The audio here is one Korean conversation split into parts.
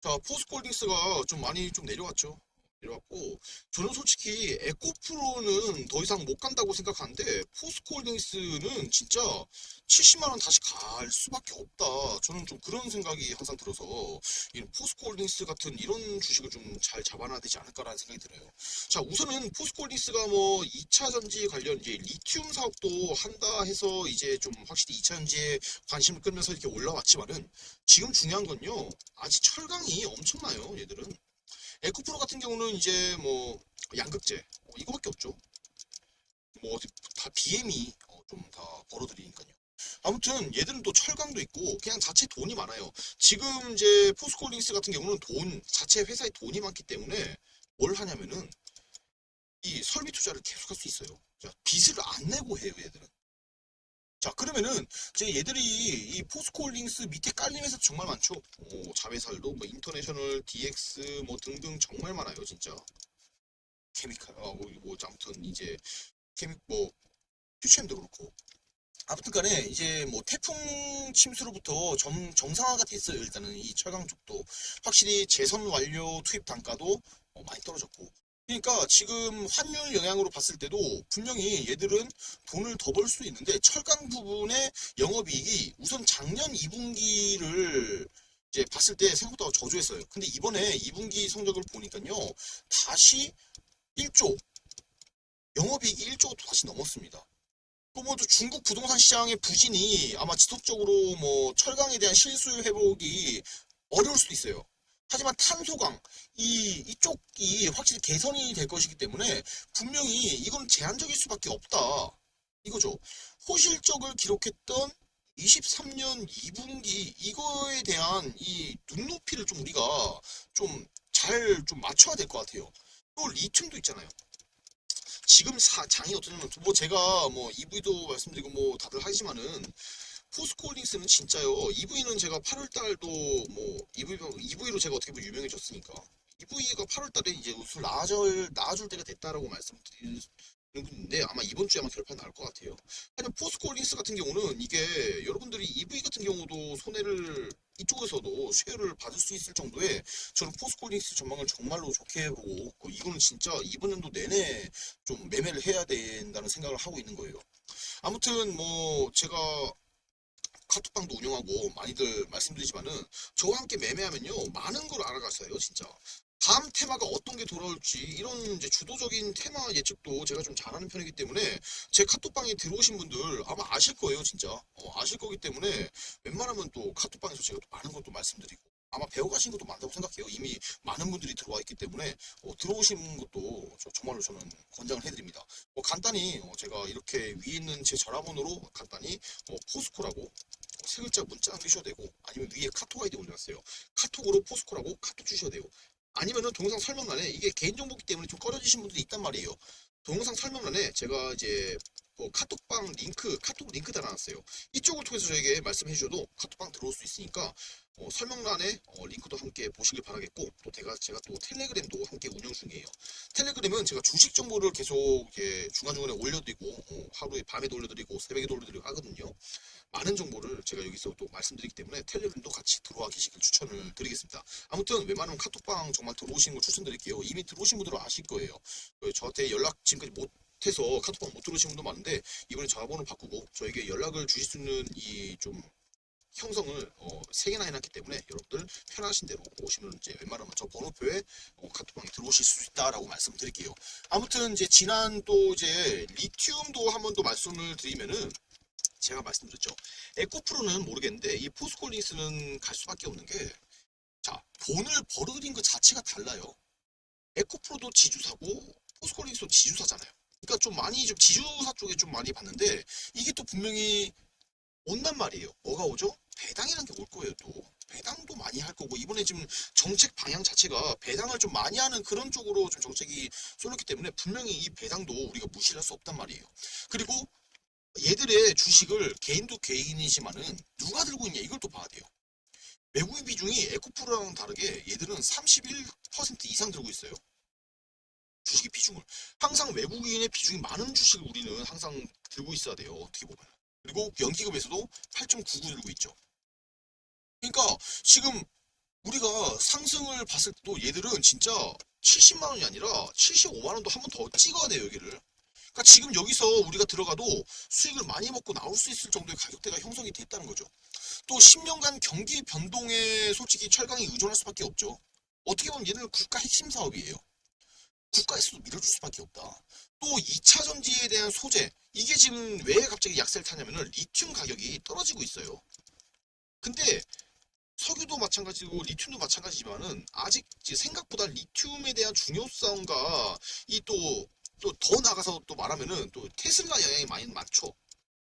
자, 포스코홀딩스가 좀 많이 좀 내려왔죠. 내려왔고, 저는 솔직히 에코프로는 더 이상 못 간다고 생각하는데, 포스코홀딩스는 진짜 70만 원 다시 갈 수밖에 없다. 저는 좀 그런 생각이 항상 들어서, 이 포스코홀딩스 같은 이런 주식을 좀 잘 잡아놔야 되지 않을까라는 생각이 들어요. 자, 우선은 포스코홀딩스가 뭐 2차 전지 관련 이제 리튬 사업도 한다 해서 이제 좀 확실히 2차 전지에 관심을 끌면서 이렇게 올라왔지만은, 지금 중요한 건요. 아직 철강이 엄청나요, 얘들은. 에코프로 같은 경우는 이제 뭐 양극재 이거밖에 없죠. 뭐 어디 다 BM이 좀 다 벌어들이니까요. 아무튼 얘들은 또 철강도 있고 그냥 자체 돈이 많아요. 지금 이제 포스코홀딩스 같은 경우는 돈 자체 회사에 돈이 많기 때문에 뭘 하냐면은 이 설비 투자를 계속할 수 있어요. 자, 빚을 안 내고 해요, 얘들은. 자, 그러면은 이제 얘들이 이 포스코홀딩스 밑에 깔린 회사 정말 많죠. 자회사도 뭐 인터내셔널, DX 뭐 등등 정말 많아요, 진짜. 케미칼, 뭐 아무튼 이제 케미 뭐 퓨처엠도 그렇고. 아무튼 간에 이제 뭐 태풍 침수로부터 정상화가 됐어요. 일단은 이 철강 쪽도 확실히 재선 완료 투입 단가도 많이 떨어졌고. 그러니까 지금 환율 영향으로 봤을 때도 분명히 얘들은 돈을 더 벌 수 있는데 철강 부분의 영업이익이 우선 작년 2분기를 이제 봤을 때 생각보다 저조했어요. 근데 이번에 2분기 성적을 보니까요. 다시 1조, 영업이익이 1조가 다시 넘었습니다. 또뭐 중국 부동산 시장의 부진이 아마 지속적으로 뭐 철강에 대한 실수 회복이 어려울 수도 있어요. 하지만 탄소강 이쪽이 확실히 개선이 될 것이기 때문에 분명히 이건 제한적일 수밖에 없다. 이거죠. 호실적을 기록했던 23년 2분기 이거에 대한 이 눈높이를 좀 우리가 좀 잘 좀 맞춰야 될 것 같아요. 또 리튬도 있잖아요. 지금 장이 어떠냐면 뭐 제가 뭐 EV도 말씀드리고 뭐 다들 하지만은 포스코홀딩스는 진짜요. EV는 제가 8월 달도 뭐 EV로 제가 어떻게 보면 유명해졌으니까 EV가 8월 달에 이제 우sul 나아줄 때가 됐다라고 말씀드리는 건데 아마 이번 주에 아마 결판 날 것 같아요. 하지만 포스코홀딩스 같은 경우는 이게 여러분들이 EV 같은 경우도 손해를 이쪽에서도 쉐어를 받을 수 있을 정도의 저는 포스코홀딩스 전망을 정말로 좋게 보고 이거는 진짜 이번 연도 내내 좀 매매를 해야 된다는 생각을 하고 있는 거예요. 아무튼 뭐 제가 카톡방도 운영하고 많이들 말씀드리지만은 저와 함께 매매하면요 많은 걸 알아갔어요 진짜. 다음 테마가 어떤 게 돌아올지 이런 이제 주도적인 테마 예측도 제가 좀 잘하는 편이기 때문에 제 카톡방에 들어오신 분들 아마 아실 거예요 진짜. 아실 거기 때문에 웬만하면 또 카톡방에서 제가 또 많은 것도 말씀드리고 아마 배워가신 것도 많다고 생각해요. 이미 많은 분들이 들어와 있기 때문에 들어오신 것도 정말로 저는 권장을 해드립니다. 간단히 제가 이렇게 위에 있는 제 전화번호로 간단히 포스코라고 세 글자 문자 남기셔도 되고 아니면 위에 카톡 아이디 올려놨어요. 카톡으로 포스코라고 카톡 주셔도 되고 아니면은 동영상 설명란에 이게 개인정보기 때문에 좀 꺼려지신 분들이 있단 말이에요. 동영상 설명란에 제가 이제 카톡방 링크, 카톡 링크 달아놨어요. 이쪽을 통해서 저에게 말씀해 주셔도 카톡방 들어올 수 있으니까 설명란에 링크도 함께 보시길 바라겠고 또 제가 또 텔레그램도 함께 운영 중이에요. 텔레그램은 제가 주식 정보를 계속 이렇게 중간중간에 올려드리고 하루에 밤에도 올려드리고 새벽에도 올려드리고 하거든요. 많은 정보를 제가 여기서 또 말씀드리기 때문에 텔레그램도 같이 들어와 계시길 추천을 드리겠습니다. 아무튼 웬만하면 카톡방 정말 들어오시는 걸 추천드릴게요. 이미 들어오신 분들은 아실 거예요. 저한테 연락 지금까지 못해서 카톡방 못 들어오신 분도 많은데 이번에 전화번호 바꾸고 저에게 연락을 주실 수 있는 이 좀 형성을 3개나 해놨기 때문에 여러분들 편하신 대로 오시면 이제 웬만하면 저 번호표에 카톡방에 들어오실 수 있다라고 말씀드릴게요. 아무튼 이제 지난 또 이제 리튬도 한번 더 말씀을 드리면은 제가 말씀드렸죠. 에코프로는 모르겠는데 이 포스코홀딩스는 갈 수밖에 없는 게 자, 돈을 벌어들인 것 자체가 달라요. 에코프로도 지주사고 포스코홀딩스도 지주사잖아요. 그러니까 좀 지주사 쪽에 좀 많이 봤는데 이게 또 분명히 온단 말이에요. 뭐가 오죠? 배당이라는 게 올 거예요, 또. 배당도 많이 할 거고, 이번에 지금 정책 방향 자체가 배당을 좀 많이 하는 그런 쪽으로 좀 정책이 쏠렸기 때문에 분명히 이 배당도 우리가 무시할 수 없단 말이에요. 그리고 얘들의 주식을 개인도 개인이지만은 누가 들고 있냐 이걸 또 봐야 돼요. 외국인 비중이 에코프로랑 다르게 얘들은 31% 이상 들고 있어요. 주식의 비중을. 항상 외국인의 비중이 많은 주식을 우리는 항상 들고 있어야 돼요. 어떻게 보면. 그리고 연기금에서도 8.99 들고 있죠. 그러니까 지금 우리가 상승을 봤을 때도 얘들은 진짜 70만 원이 아니라 75만 원도 한 번 더 찍어야 돼요, 여기를. 그러니까 지금 여기서 우리가 들어가도 수익을 많이 먹고 나올 수 있을 정도의 가격대가 형성이 됐다는 거죠. 또 10년간 경기 변동에 솔직히 철강이 의존할 수밖에 없죠. 어떻게 보면 얘는 국가 핵심 사업이에요. 국가에서도 밀어줄 수밖에 없다. 또 2차 전지에 대한 소재, 이게 지금 왜 갑자기 약세를 타냐면은 리튬 가격이 떨어지고 있어요. 근데 석유도 마찬가지고 리튬도 마찬가지지만은 아직 생각보다 리튬에 대한 중요성과 이 또 더 나가서 또 말하면은 또 테슬라 영향이 많이 많죠.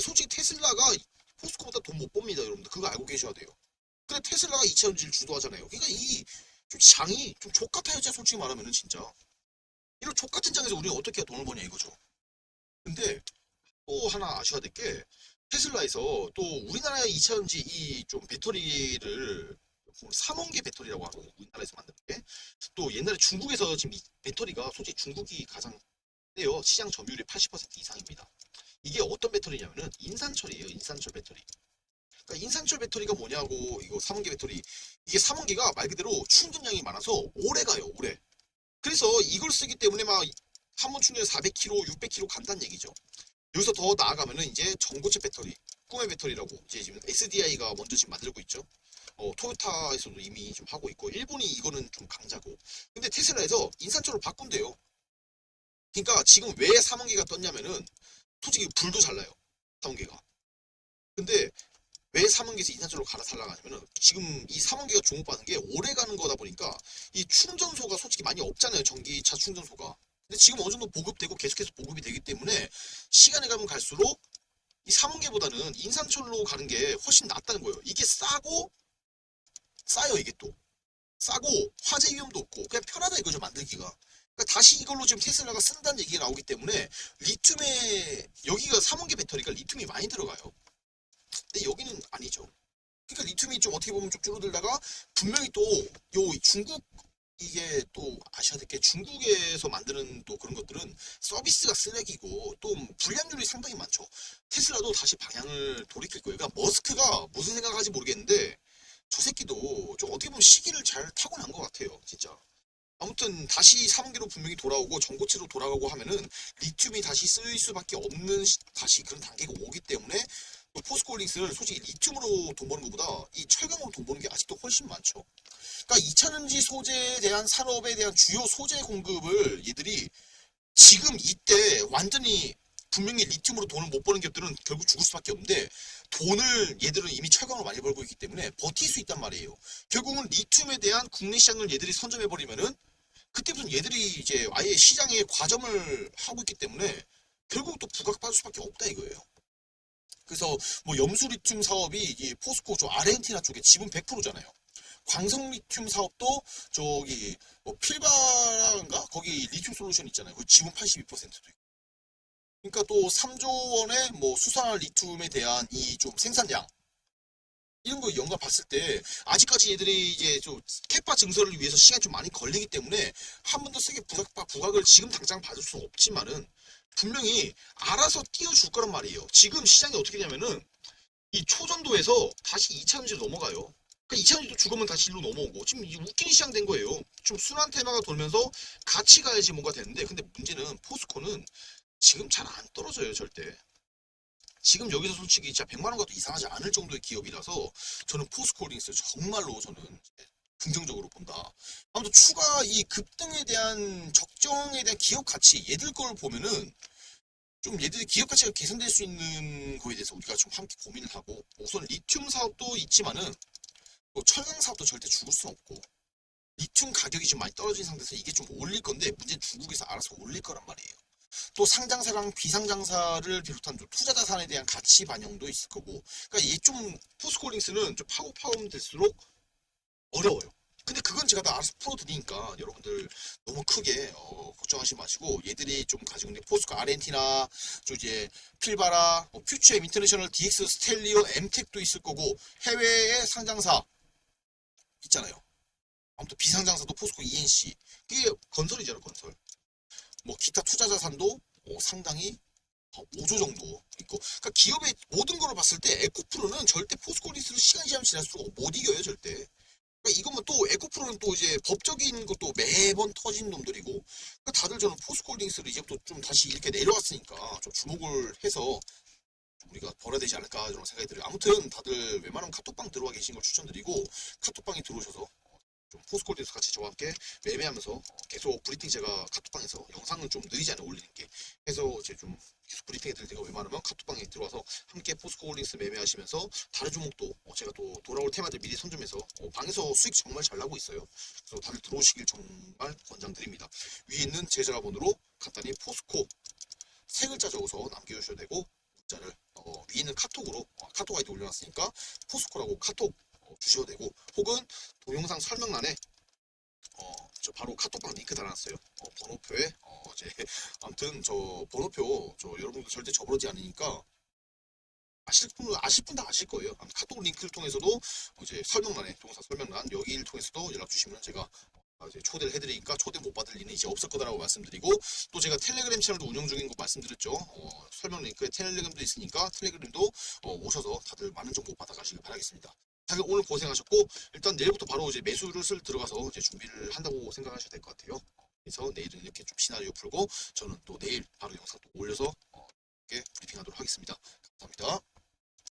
솔직히 테슬라가 포스코보다 돈 못 법니다, 여러분들. 그거 알고 계셔야 돼요. 근데 테슬라가 2차 전지를 주도하잖아요. 그러니까 이 좀 장이 좀 족같아요, 진짜 솔직히 말하면은 진짜. 이런 족같은 장에서 우리가 어떻게 돈을 버냐 이거죠. 근데 또 하나 아셔야 될 게 테슬라에서 또 우리나라의 2차 전지 이 좀 배터리를 삼원계 배터리라고 하고 우리나라에서 만드는 게 또 옛날에 중국에서 지금 이 배터리가 솔직히 중국이 가장 세요. 시장 점유율이 80% 이상입니다. 이게 어떤 배터리냐면은 인산철이에요. 인산철 배터리. 그러니까 인산철 배터리가 뭐냐고 이거 삼원계 배터리 이게 삼원계가 말 그대로 충전량이 많아서 오래 가요. 오래. 그래서 이걸 쓰기 때문에 막 한 번 충전에 400km, 600km 간다는 얘기죠. 여기서 더 나아가면은 이제 전고체 배터리, 꿈의 배터리라고 이제 지금 SDI가 먼저 지금 만들고 있죠. 토요타에서도 이미 좀 하고 있고 일본이 이거는 좀 강자고. 근데 테슬라에서 인산철로 바꾼대요. 그러니까 지금 왜 3원계가 떴냐면은 솔직히 불도 잘 나요. 3원계가. 근데 왜 3원계에서 인산철로 갈아타려고 하냐면은 지금 이 3원계가 주목받는 게 오래 가는 거다 보니까 이 충전소가 솔직히 많이 없잖아요. 전기차 충전소가. 근데 지금 어느 정도 보급되고 계속해서 보급이 되기 때문에 시간이 가면 갈수록 이 3원계보다는 인산철로 가는 게 훨씬 낫다는 거예요. 이게 싸요 이게 또. 싸고 화재 위험도 없고 그냥 편하다 이거죠 만들기가. 그러니까 다시 이걸로 지금 테슬라가 쓴다는 얘기가 나오기 때문에 리튬에 여기가 3원계 배터리가 리튬이 많이 들어가요. 근데 여기는 아니죠. 그러니까 리튬이 좀 어떻게 보면 좀 줄어들다가 분명히 또 요 중국 이게 또 아셔야 될 게 중국에서 만드는 또 그런 것들은 서비스가 쓰레기고 또 불량률이 상당히 많죠. 테슬라도 다시 방향을 돌이킬 거예요. 그러니까 머스크가 무슨 생각하지 모르겠는데 저 새끼도 좀 어떻게 보면 시기를 잘 타고난 것 같아요. 진짜. 아무튼 다시 3원계로 분명히 돌아오고 전고체로 돌아가고 하면은 리튬이 다시 쓰일 수밖에 없는 다시 그런 단계가 오기 때문에 또 포스코홀딩스는 솔직히 리튬으로 돈 버는 것보다 이 철강으로 돈 버는 게 아직도 훨씬 많죠. 그러니까 2차전지 소재에 대한 산업에 대한 주요 소재 공급을 얘들이 지금 이때 완전히 분명히 리튬으로 돈을 못 버는 기업들은 결국 죽을 수밖에 없는데 돈을 얘들은 이미 철강으로 많이 벌고 있기 때문에 버틸 수 있단 말이에요. 결국은 리튬에 대한 국내 시장을 얘들이 선점해버리면은 그때부터는 얘들이 이제 아예 시장에 과점을 하고 있기 때문에 결국 또 부각받을 수밖에 없다 이거예요. 그래서 뭐 염수 리튬 사업이 이 포스코 저 아르헨티나 쪽에 지분 100%잖아요. 광석 리튬 사업도 저기 뭐 필바인가 거기 리튬 솔루션 있잖아요. 그 지분 82%도 있고. 그러니까 또 3조 원의 뭐 수산화 리튬에 대한 이 좀 생산량 이런 거 연관 봤을 때 아직까지 얘들이 이제 좀 캐파 증설을 위해서 시간이 좀 많이 걸리기 때문에 한 번 더 세게 부각을 지금 당장 받을 수는 없지만은 분명히 알아서 띄워줄 거란 말이에요. 지금 시장이 어떻게 되냐면은 이 초전도에서 다시 2차전지로 넘어가요. 그러니까 2차전지도 죽으면 다시 일로 넘어오고 지금 이제 웃긴 시장 된 거예요. 좀 순환 테마가 돌면서 같이 가야지 뭔가 되는데 근데 문제는 포스코는 지금 잘 안 떨어져요 절대. 지금 여기서 솔직히 진짜 100만 원 가도 이상하지 않을 정도의 기업이라서 저는 포스코홀딩스 정말로 저는 긍정적으로 본다. 아무튼 추가 이 급등에 대한 적정에 대한 기업 가치 얘들 걸 보면은 좀 얘들이 기업 가치가 개선될 수 있는 거에 대해서 우리가 좀 함께 고민을 하고 우선 리튬 사업도 있지만은 뭐 철강 사업도 절대 죽을 수는 없고 리튬 가격이 좀 많이 떨어진 상태에서 이게 좀 올릴 건데 문제는 중국에서 알아서 올릴 거란 말이에요. 또 상장사랑 비상장사를 비롯한 좀 투자 자산에 대한 가치 반영도 있을 거고 그러니까 얘 좀 포스코홀딩스는 좀 파면 될수록 어려워요. 근데 그건 제가 다 알아서 풀어드리니까 여러분들 너무 크게 걱정하지 마시고 얘들이 좀 가지고 있는 포스코 아르헨티나 저 이제 필바라 퓨처엠 인터내셔널 DX 스텔리오 엠텍도 있을 거고 해외의 상장사 있잖아요. 아무튼 비상장사도 포스코 ENC 그게 건설이잖아요 건설. 뭐 기타 투자 자산도 상당히 5조 정도 있고 그러니까 기업의 모든 거를 봤을 때 에코프로는 절대 포스코홀딩스를 시간이 지나면 지날수록 못 이겨요 절대. 그러니까 이거면 또 에코프로는 또 이제 법적인 것도 매번 터진 놈들이고, 그러니까 다들 저는 포스코홀딩스를 이제부터 좀 다시 이렇게 내려왔으니까 좀 주목을 해서 좀 우리가 벌어야 되지 않을까 이런 생각이 들어요. 아무튼 다들 웬만하면 카톡방 들어와 계신 걸 추천드리고, 카톡방에 들어오셔서 좀 포스코홀딩스 같이 저와 함께 매매하면서 계속 브리핑, 제가 카톡방에서 영상은 좀 느리지 않아요 올리는 게, 해서 이제 좀 계속 브리핑 해드릴 테니까 웬만하면 카톡방에 들어와서 함께 포스코홀딩스 매매하시면서 다른 종목도 제가 또 돌아올 테마들 미리 선점해서 방에서 수익 정말 잘 나고 있어요. 그래서 다들 들어오시길 정말 권장드립니다. 위에 있는 제 전화번호로 간단히 포스코 세 글자 적어서 남겨주셔야 되고, 문자를 위에 있는 카톡으로 카톡 아이디 올려놨으니까 포스코라고 카톡 주셔도 되고, 혹은 동영상 설명란에 저 바로 카톡방 링크 달아놨어요. 번호표에 이제 아무튼 저 번호표 저 여러분들 절대 저버리지 않으니까 아실 분 다 아실 거예요. 아무튼 카톡 링크를 통해서도 이제 설명란에, 동영상 설명란 여기를 통해서도 연락 주시면 제가 이제 초대를 해드리니까 초대 못 받을 일은 이제 없을 거다라고 말씀드리고, 또 제가 텔레그램 채널도 운영 중인 거 말씀드렸죠. 설명 링크에 텔레그램도 있으니까 텔레그램도 오셔서 다들 많은 정보 받아가시길 바라겠습니다. 다들 오늘 고생하셨고, 일단 내일부터 바로 이제 매수를 들어가서 이제 준비를 한다고 생각하셔야 될 것 같아요. 그래서 내일은 이렇게 좀 시나리오 풀고, 저는 또 내일 바로 영상 또 올려서 이렇게 브리핑하도록 하겠습니다. 감사합니다.